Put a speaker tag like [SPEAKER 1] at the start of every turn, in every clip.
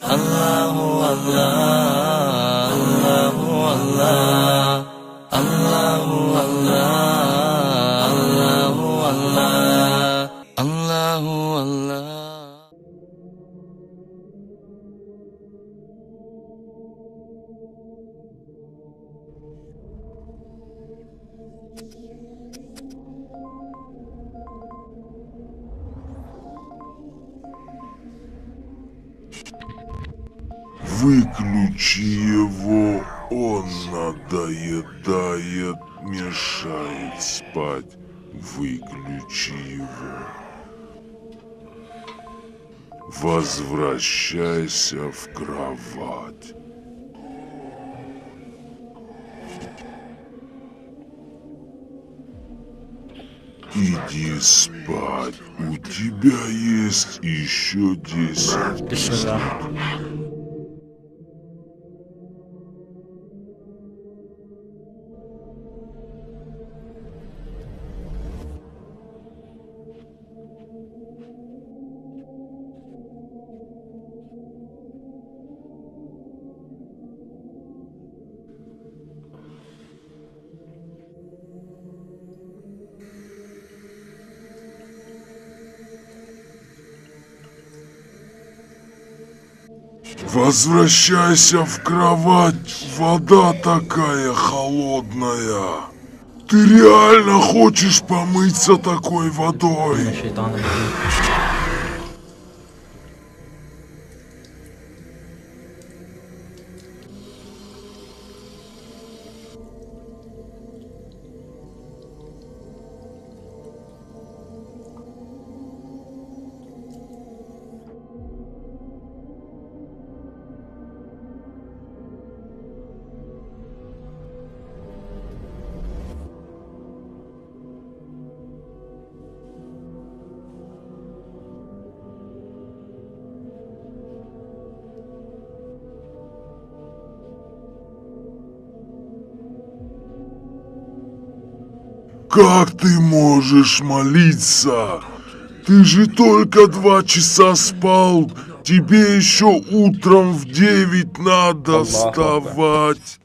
[SPEAKER 1] Allahu Allah, Allahu Allah, Allahu Allah, Allahu Allah, Allahu Allah.
[SPEAKER 2] Выключи его, он надоедает, мешает спать. Выключи его. Возвращайся в кровать. Иди спать. У тебя есть еще 10
[SPEAKER 1] Ты сюда.
[SPEAKER 2] Возвращайся в кровать, вода такая холодная. Ты реально хочешь помыться такой водой?
[SPEAKER 1] Шайтан режим.
[SPEAKER 2] Как ты можешь молиться? Ты же только 2 часа спал. Тебе еще утром в 9 надо вставать.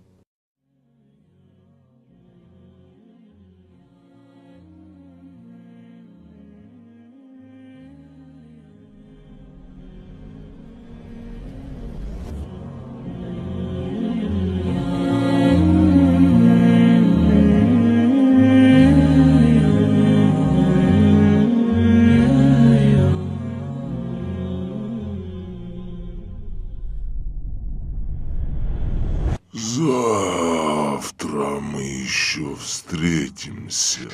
[SPEAKER 2] Завтра мы еще встретимся.